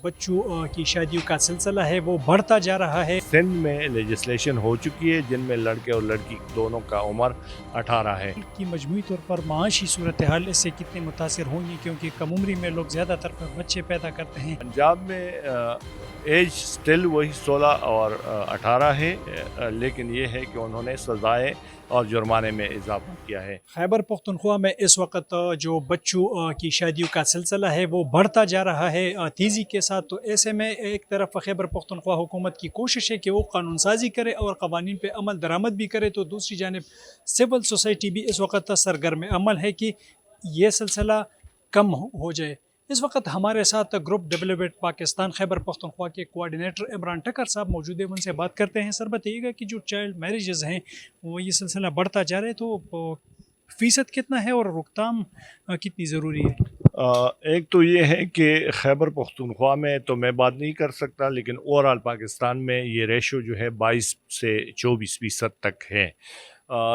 बच्चों की शादियों का सिलसिला है वो बढ़ता जा रहा है। सिंध में लेजिस्लेशन हो चुकी है जिनमें लड़के और लड़की दोनों का उम्र 18 है। कि मजमूई तौर पर माशी सूरत हाल इससे कितने मुतासर होंगी, क्योंकि कम उम्री में लोग ज़्यादातर बच्चे पैदा करते हैं। पंजाब में एज स्टिल वही 16 और 18 है, लेकिन ये है कि उन्होंने सजाएं और जुर्माने में इजाफा किया है। खैबर पख्तूनख्वा में इस वक्त जो बच्चों की शादियों का सिलसिला है वो बढ़ता जा रहा है तेज़ी के साथ। तो ऐसे में एक तरफ खैबर पख्तूनख्वा हुकूमत की कोशिश है कि वो कानून साजी करे और क़वानीन पे अमल दरामद भी करे, तो दूसरी जानिब सिविल सोसाइटी भी इस वक्त सरगर्म अमल है कि ये सिलसिला कम हो जाए। इस वक्त हमारे साथ ग्रुप डेवलपमेंट पाकिस्तान खैबर पख्तूनख्वा के कोऑर्डिनेटर इमरान टकर साहब मौजूद है, उनसे बात करते हैं। सर बताइएगा कि जो चाइल्ड मैरिजेज़ हैं वो ये सिलसिला बढ़ता जा रहा है, तो फ़ीसद कितना है और रोकथाम कितनी ज़रूरी है? एक तो ये है कि खैबर पख्तूनख्वा में तो मैं बात नहीं कर सकता, लेकिन ओवरऑल पाकिस्तान में ये रेशो जो है 22 से 24% तक है।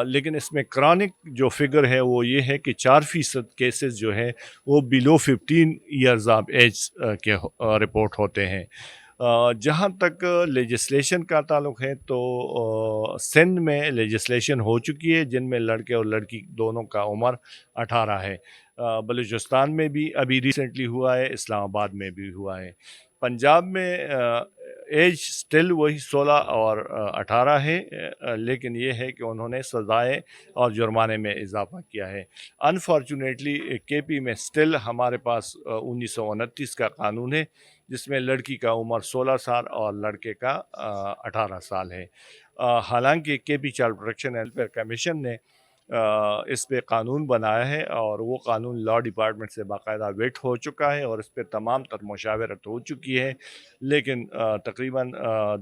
लेकिन इसमें क्रॉनिक जो फिगर है वो ये है कि 4% केसेस जो है वो बिलो 15 ईयर्स ऑफ एज के रिपोर्ट होते हैं। जहाँ तक लेजिस्लेशन का ताल्लुक़ है तो सिंध में लेजिस्लेशन हो चुकी है जिनमें लड़के और लड़की दोनों का उम्र 18 है। बलूचिस्तान में भी अभी रिसेंटली हुआ है, इस्लामाबाद में भी हुआ है। पंजाब में एज स्टिल वही 16 और 18 है, लेकिन ये है कि उन्होंने सजाएं और जुर्माने में इजाफा किया है। अनफॉर्चुनेटली केपी में स्टिल हमारे पास 1929 का कानून है जिसमें लड़की का उम्र 16 साल और लड़के का 18 साल है। हालांकि KP child protection and welfare commission ने इस पे कानून बनाया है और वो कानून लॉ डिपार्टमेंट से बाकायदा वेट हो चुका है और इस पे तमाम तर मुशावरत हो चुकी है, लेकिन तकरीबन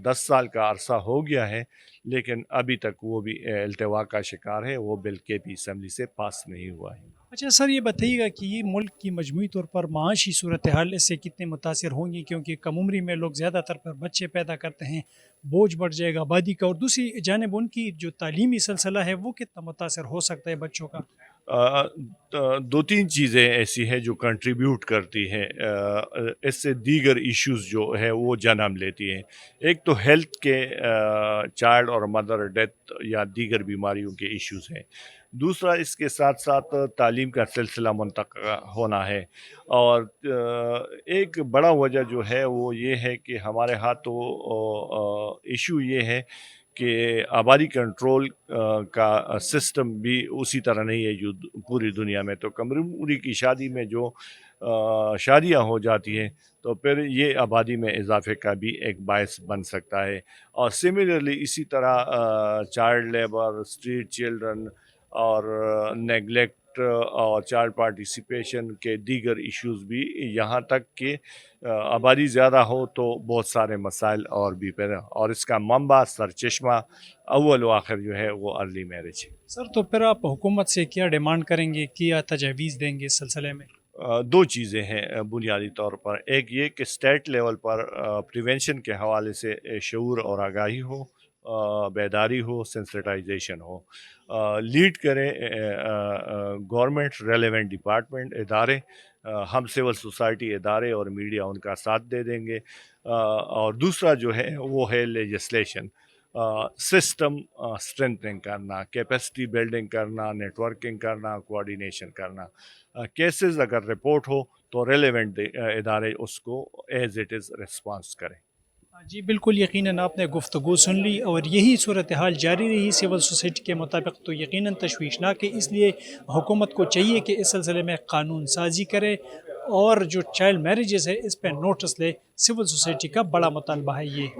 10 साल का अरसा हो गया है, लेकिन अभी तक वो भी अल्तवा का शिकार है। वो बिल केपी असम्बली से पास नहीं हुआ है। अच्छा सर, ये बताइएगा कि ये मुल्क की मजमूई तौर पर माशी सूरत हाल इससे कितने मुतासर होंगी, क्योंकि कम उम्री में लोग ज़्यादातर बच्चे पैदा करते हैं, बोझ बढ़ जाएगा आबादी का, और दूसरी जानिब उनकी जो तालीमी सिलसिला है वो कितना मुतासर हो सकता है बच्चों का? दो तीन चीज़ें ऐसी हैं जो कंट्रीब्यूट करती हैं, इससे दीगर इश्यूज जो है वो जन्म लेती हैं। एक तो हेल्थ के चाइल्ड और मदर डेथ या दीगर बीमारियों के इश्यूज हैं। दूसरा इसके साथ साथ तालीम का सिलसिला मुंतक़िल होना है। और एक बड़ा वजह जो है वो ये है कि हमारे हाथ तो इशू ये है कि आबादी कंट्रोल का सिस्टम भी उसी तरह नहीं है जो पूरी दुनिया में। तो कम उम्री की शादी में जो शादियां हो जाती हैं तो फिर ये आबादी में इजाफे का भी एक बायस बन सकता है। और सिमिलरली इसी तरह चाइल्ड लेबर, स्ट्रीट चिल्ड्रन और नेगलेक्ट और चाइल्ड पार्टिसिपेशन के दीगर इश्यूज भी, यहाँ तक कि आबादी ज़्यादा हो तो बहुत सारे मसाइल और भी पैदा, और इसका मंबा सरचश्मा अव्वल व आखिर जो है वो अर्ली मैरिज है। सर तो फिर आप हुकूमत से क्या डिमांड करेंगे, क्या तजवीज़ देंगे इस सिलसिले में? दो चीज़ें हैं बुनियादी तौर पर। एक ये कि स्टेट लेवल पर प्रिवेंशन के हवाले से शऊर और आगाही हो, बेदारी हो, सेंसिटाइजेशन हो। लीड करें गवर्नमेंट, रेलेवेंट डिपार्टमेंट, इदारे, हम सिविल सोसाइटी इदारे और मीडिया उनका साथ दे देंगे। और दूसरा जो है वो है लेजिस्लेशन, सिस्टम स्ट्रेंथनिंग करना, कैपेसिटी बिल्डिंग करना, नेटवर्किंग करना, कोऑर्डिनेशन करना। केसेस अगर रिपोर्ट हो तो रेलेवेंट इदारे उसको एज इट इज़ रिस्पॉन्स करें। जी बिल्कुल, यकीनन आपने गुफ्तगू सुन ली और यही सूरत हाल जारी रही सिविल सोसाइटी के मुताबिक तो यकीनन तशवीशनाक है। इसलिए हुकूमत को चाहिए कि इस सिलसिले में कानून साजी करे और जो चाइल्ड मैरिजेज़ है इस पर नोटिस ले। सिविल सोसाइटी का बड़ा मुतालबा है ये।